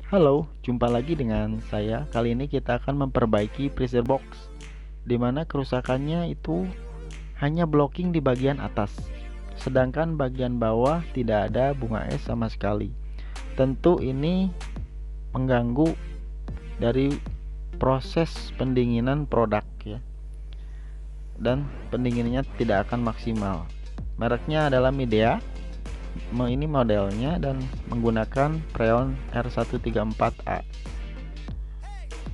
Halo, jumpa lagi dengan saya. Kali ini kita akan memperbaiki freezer box, di mana kerusakannya itu hanya blocking di bagian atas, sedangkan bagian bawah tidak ada bunga es sama sekali. Tentu ini mengganggu dari proses pendinginan produk ya, dan pendinginannya tidak akan maksimal. Mereknya adalah Midea. Ini modelnya dan menggunakan freon R134A.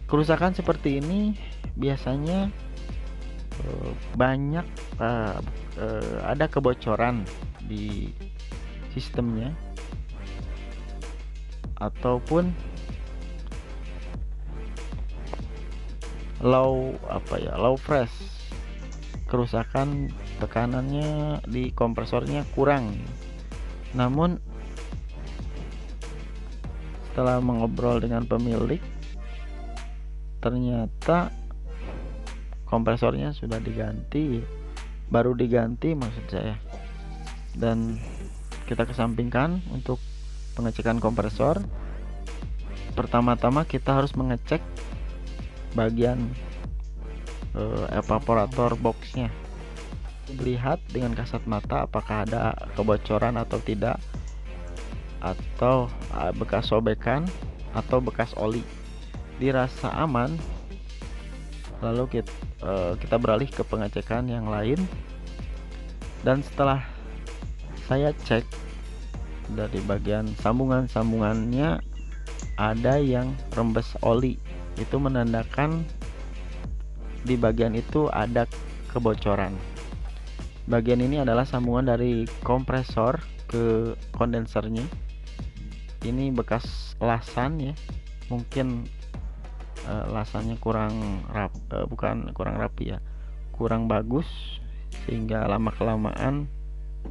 Kerusakan seperti ini biasanya banyak ada kebocoran di sistemnya ataupun low fresh, kerusakan tekanannya di kompresornya kurang. Namun setelah mengobrol dengan pemilik, ternyata kompresornya sudah baru diganti maksud saya, dan kita kesampingkan untuk pengecekan kompresor. Pertama-tama kita harus mengecek bagian evaporator boxnya, lihat dengan kasat mata apakah ada kebocoran atau tidak, atau bekas sobekan atau bekas oli. Dirasa aman, lalu kita beralih ke pengecekan yang lain. Dan setelah saya cek dari bagian sambungannya ada yang rembes oli, itu menandakan di bagian itu ada kebocoran. Bagian ini adalah sambungan dari kompresor ke kondensernya. Ini bekas lasan ya, mungkin lasannya kurang rapi ya, kurang bagus, sehingga lama kelamaan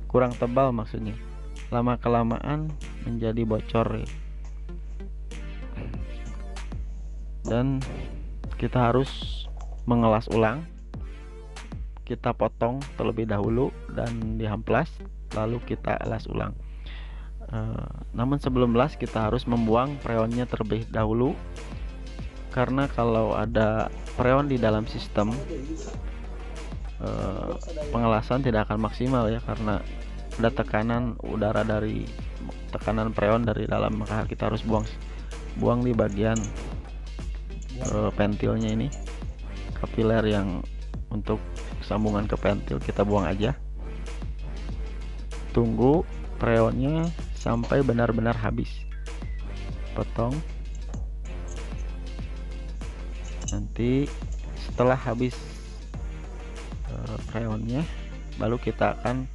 kurang tebal, maksudnya lama kelamaan menjadi bocor ya. Dan kita harus mengelas ulang. Kita potong terlebih dahulu dan diamplas, lalu kita elas ulang. Namun sebelum las kita harus membuang freonnya terlebih dahulu, karena kalau ada freon di dalam sistem, pengelasan tidak akan maksimal ya, karena ada tekanan udara dari tekanan freon dari dalam, maka kita harus buang di bagian pentilnya ini, kapiler yang untuk sambungan ke pentil kita buang aja. Tunggu freonnya sampai benar-benar habis, potong. Nanti setelah habis freonnya, baru kita akan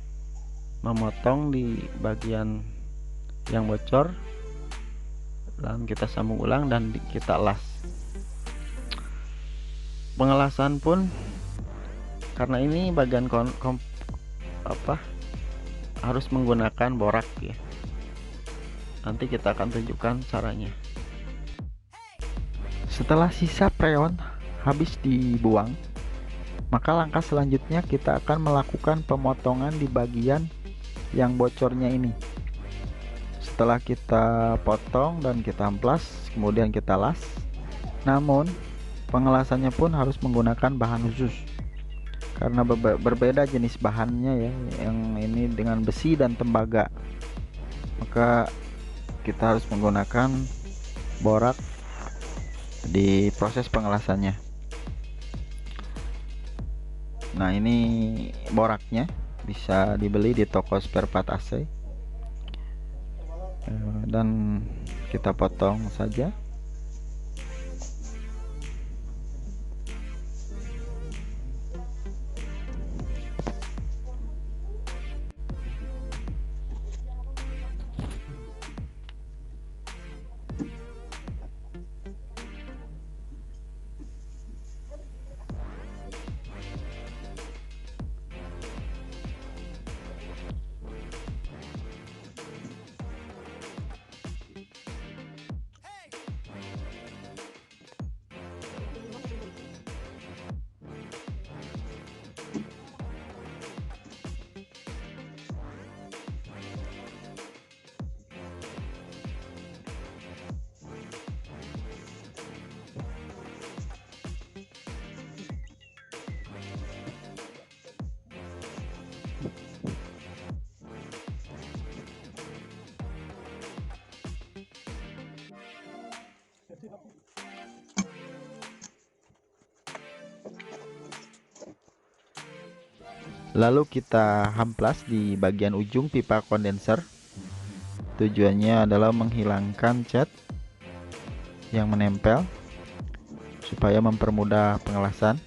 memotong di bagian yang bocor, dan kita sambung ulang dan kita las. Pengelasan pun, karena ini bagian harus menggunakan borak ya. Nanti kita akan tunjukkan caranya. Setelah sisa freon habis dibuang, maka langkah selanjutnya kita akan melakukan pemotongan di bagian yang bocornya ini. Setelah kita potong dan kita amplas, kemudian kita las. Namun pengelasannya pun harus menggunakan bahan khusus, karena berbeda jenis bahannya ya, yang ini dengan besi dan tembaga, maka kita harus menggunakan borak di proses pengelasannya. Nah, ini boraknya bisa dibeli di toko spare part AC, dan kita potong saja. Lalu kita hamplas di bagian ujung pipa kondenser. Tujuannya adalah menghilangkan cat yang menempel supaya mempermudah pengelasan.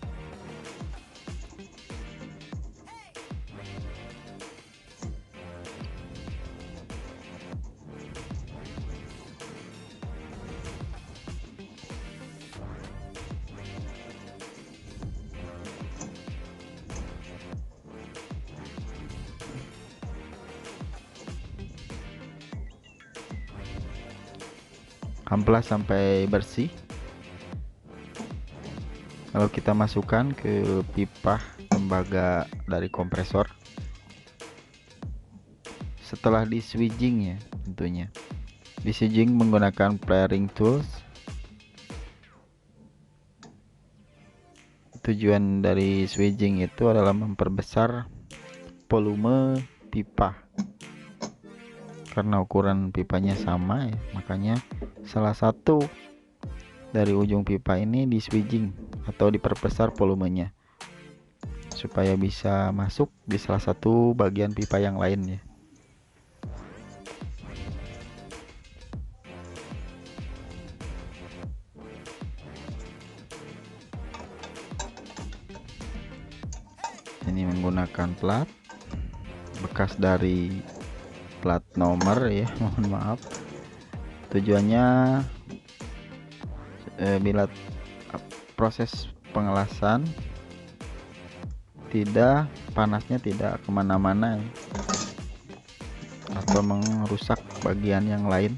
Amplas sampai bersih, lalu kita masukkan ke pipa tembaga dari kompresor. Setelah di switching ya, tentunya di switching menggunakan flaring tools. Tujuan dari switching itu adalah memperbesar volume pipa. Karena ukuran pipanya sama ya, makanya salah satu dari ujung pipa ini di switching atau diperbesar volumenya supaya bisa masuk di salah satu bagian pipa yang lain ya. Ini menggunakan plat bekas dari plat nomor ya, mohon maaf. Tujuannya bila proses pengelasan panasnya tidak kemana-mana ya, atau merusak bagian yang lain.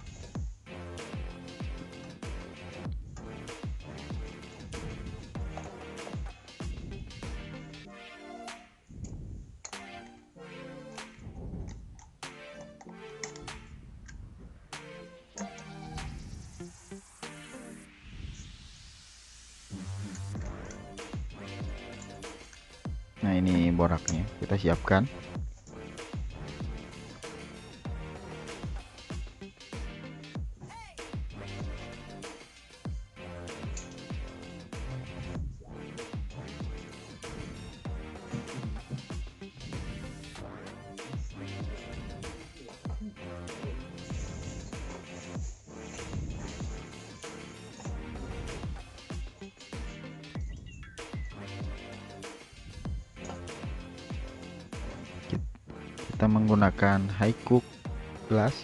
Nah, ini boraknya kita siapkan. Kita menggunakan high cook gas.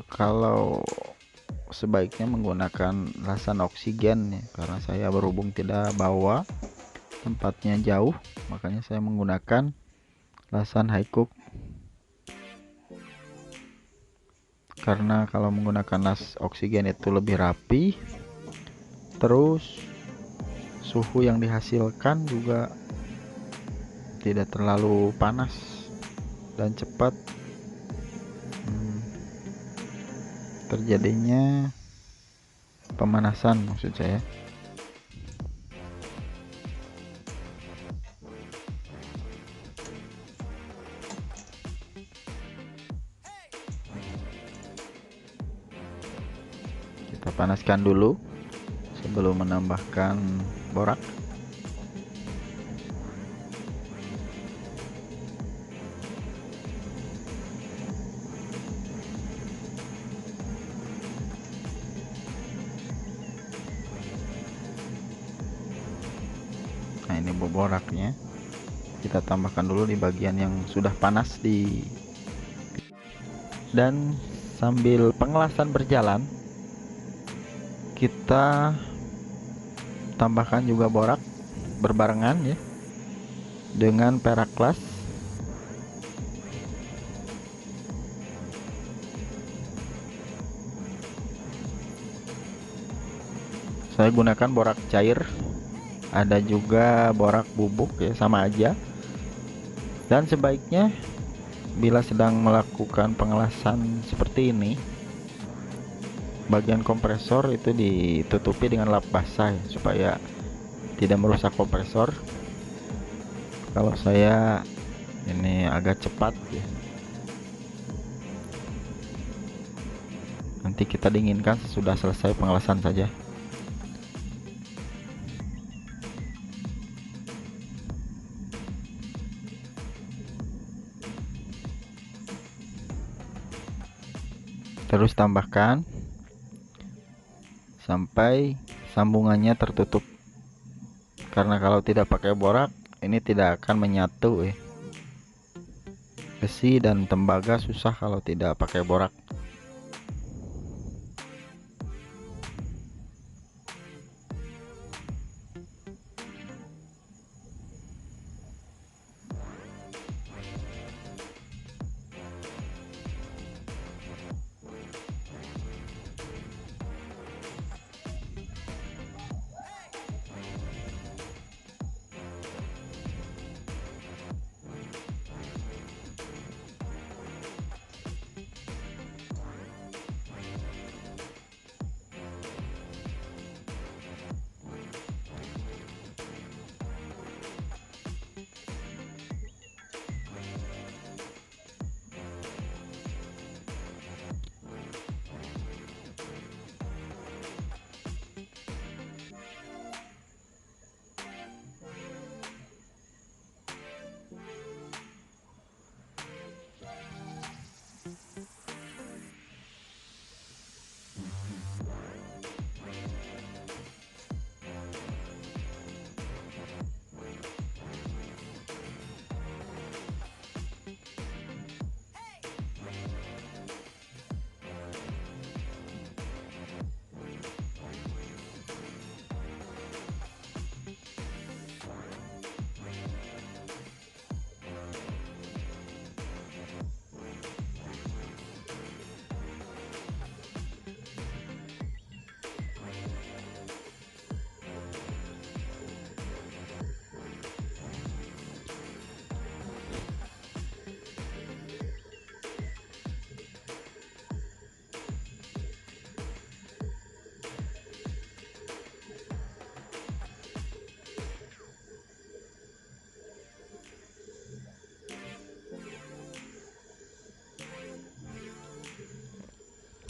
Kalau sebaiknya menggunakan lasan oksigen ya, karena saya berhubung tidak bawa, tempatnya jauh, makanya saya menggunakan lasan high cook. Karena kalau menggunakan las oksigen itu lebih rapi, terus suhu yang dihasilkan juga tidak terlalu panas dan cepat terjadinya pemanasan, maksud saya. Kita panaskan dulu sebelum menambahkan borak. Nah, ini boraknya kita tambahkan dulu di bagian yang sudah panas dan sambil pengelasan berjalan kita tambahkan juga borak berbarengan ya dengan perak las. Saya gunakan borak cair, ada juga borak bubuk ya, sama aja. Dan sebaiknya bila sedang melakukan pengelasan seperti ini, bagian kompresor itu ditutupi dengan lap basah ya, supaya tidak merusak kompresor. Kalau saya ini agak cepat ya. Nanti kita dinginkan sesudah selesai pengelasan saja. Terus tambahkan sampai sambungannya tertutup, karena kalau tidak pakai borak ini tidak akan menyatu. Besi dan tembaga susah kalau tidak pakai borak.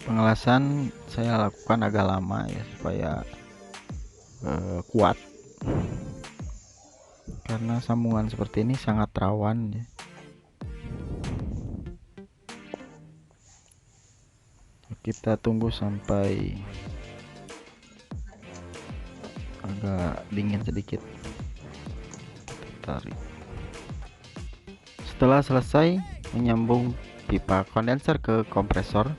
Pengelasan saya lakukan agak lama ya, supaya kuat, karena sambungan seperti ini sangat rawan ya. Kita tunggu sampai agak dingin sedikit. Tarik. Setelah selesai menyambung pipa kondenser ke kompresor,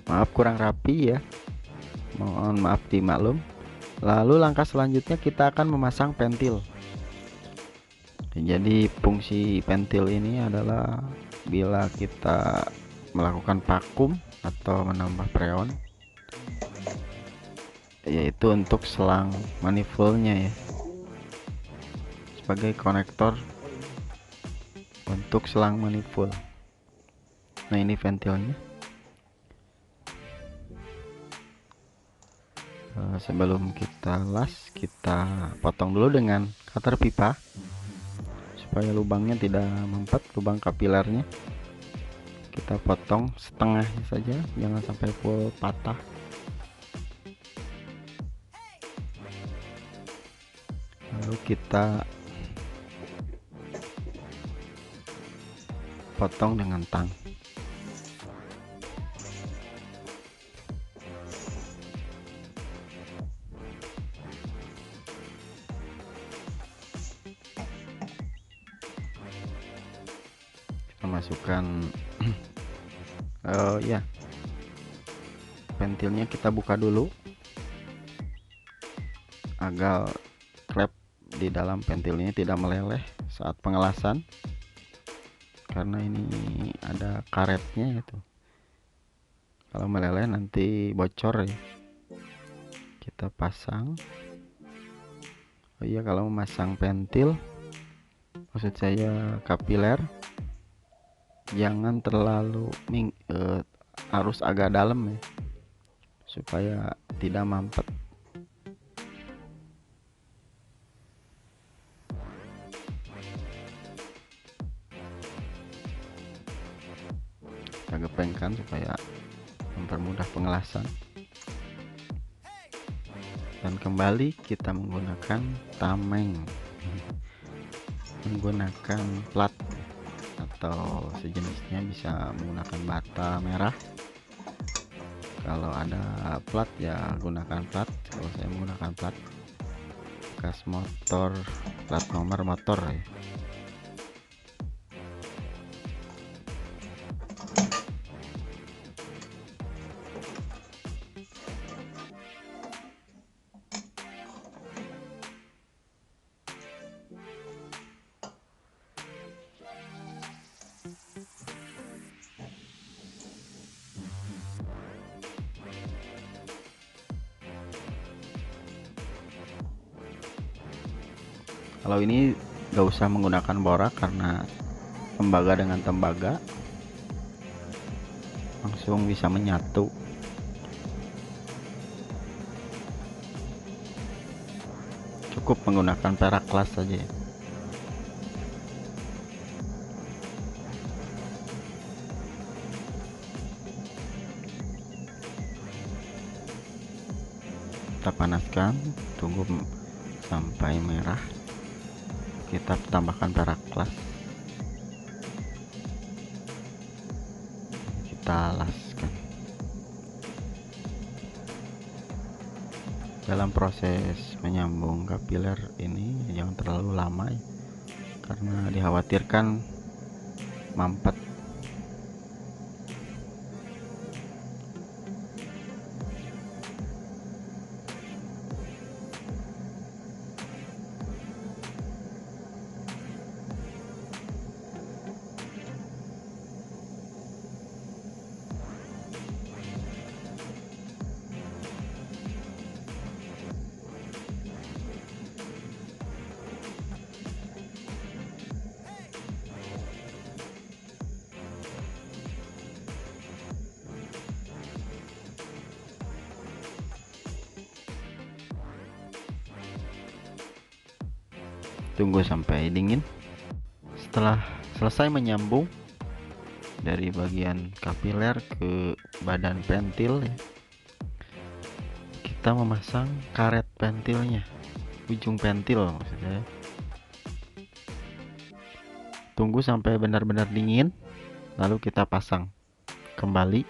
maaf kurang rapi ya, mohon maaf dimaklum. Lalu langkah selanjutnya kita akan memasang pentil. Jadi fungsi pentil ini adalah bila kita melakukan vakum atau menambah freon, yaitu untuk selang manifoldnya ya, sebagai konektor untuk selang manifold. Nah, ini ventilnya. Sebelum kita las, kita potong dulu dengan cutter pipa supaya lubangnya tidak mempet, lubang kapilernya. Kita potong setengahnya saja, jangan sampai full patah. Lalu kita potong dengan tang. Kita masukkan ya, ventilnya kita buka dulu agar klep di dalam ventil ini tidak meleleh saat pengelasan, karena ini ada karetnya itu. Kalau meleleh nanti bocor ya. Kita pasang. Oh iya, kalau memasang ventil, maksud saya kapiler, jangan terlalu harus agak dalam ya, supaya tidak mampet. Kita gepengkan supaya mempermudah pengelasan. Dan kembali kita menggunakan tameng, menggunakan plat atau sejenisnya, bisa menggunakan bata merah. Kalau ada plat ya gunakan plat. Kalau saya menggunakan plat bekas motor, plat nomor motor ya. Kalau ini gak usah menggunakan borak karena tembaga dengan tembaga langsung bisa menyatu. Cukup menggunakan perak kelas saja ya. Kita panaskan, tunggu sampai merah, kita tambahkan perak kelas, kita alaskan. Dalam proses menyambung kapiler ini jangan terlalu lama ya, karena dikhawatirkan mampet. Tunggu sampai dingin. Setelah selesai menyambung dari bagian kapiler ke badan pentil ya, kita memasang karet pentilnya, ujung pentil maksudnya. Tunggu sampai benar-benar dingin, lalu kita pasang kembali.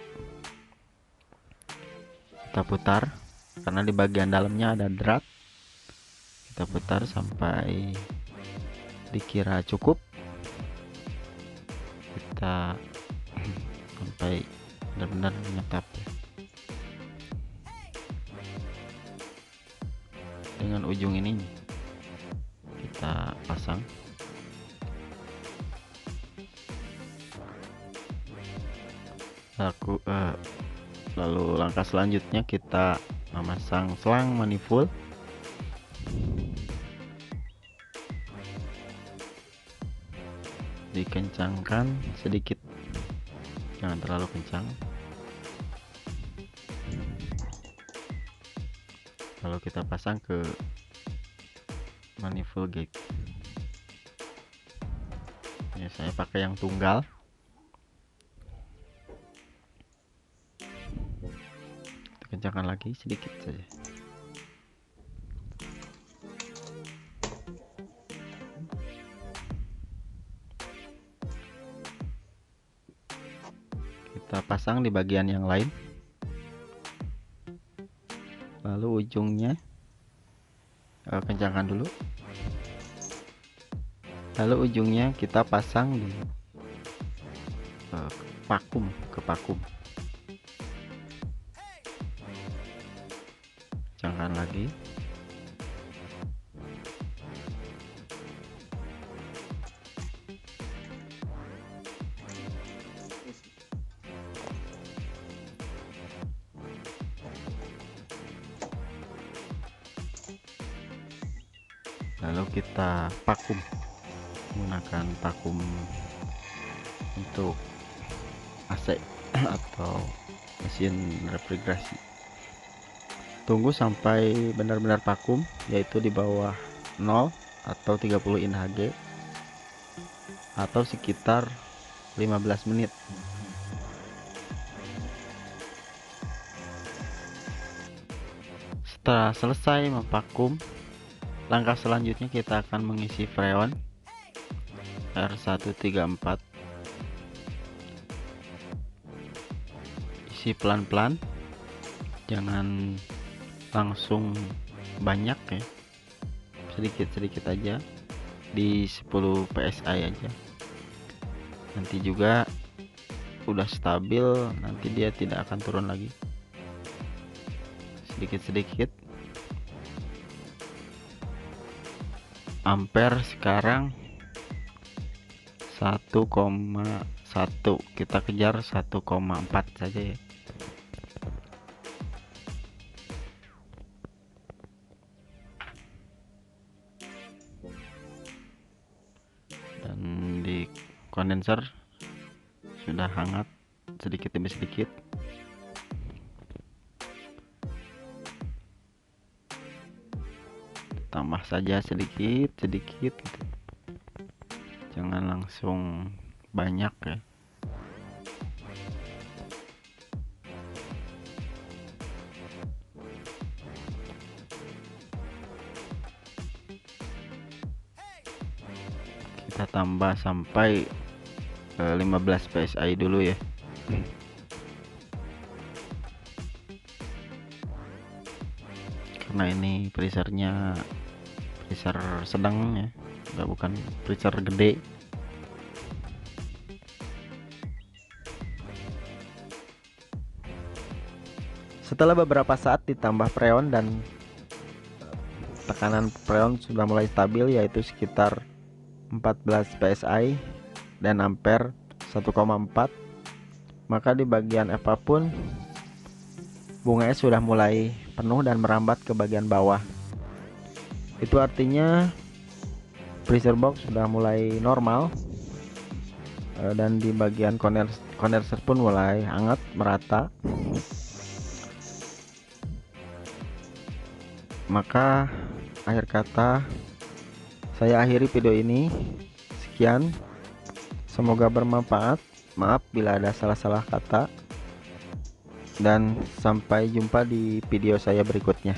Kita putar karena di bagian dalamnya ada drat. Kita putar sampai dikira cukup. Kita sampai benar-benar menyetap ya. Dengan ujung ini kita pasang. Lalu langkah selanjutnya kita memasang selang manifold. Dikencangkan sedikit, jangan terlalu kencang. Lalu kita pasang ke manifold gate. Ya, saya pakai yang tunggal. Kencangkan lagi sedikit saja. Kita pasang di bagian yang lain. Lalu ujungnya kencangkan dulu. Lalu ujungnya kita pasang di vakum, ke vakum. Kencangkan lagi. Lalu kita vakum menggunakan vakum untuk AC atau mesin refrigerasi. Tunggu sampai benar-benar vakum, yaitu di bawah 0 atau 30 InHG atau sekitar 15 menit. Setelah selesai memvakum, langkah selanjutnya kita akan mengisi freon R134. Isi pelan-pelan, jangan langsung banyak ya, sedikit-sedikit aja, di 10 psi aja. Nanti juga udah stabil, nanti dia tidak akan turun lagi. Sedikit-sedikit. Ampere sekarang 1,1, kita kejar 1,4 saja ya. Dan di kondenser sudah hangat sedikit demi sedikit. Tambah saja sedikit-sedikit gitu. Jangan langsung banyak ya. Kita tambah sampai 15 psi dulu ya. Karena ini freezernya freezer sedang ya, bukan freezer gede. Setelah beberapa saat ditambah freon dan tekanan freon sudah mulai stabil, yaitu sekitar 14 psi dan ampere 1,4, maka di bagian apapun bunganya sudah mulai penuh dan merambat ke bagian bawah. Itu artinya freezer box sudah mulai normal, dan di bagian kondenser pun mulai hangat merata. Maka akhir kata saya akhiri video ini. Sekian, semoga bermanfaat. Maaf bila ada salah-salah kata, dan sampai jumpa di video saya berikutnya.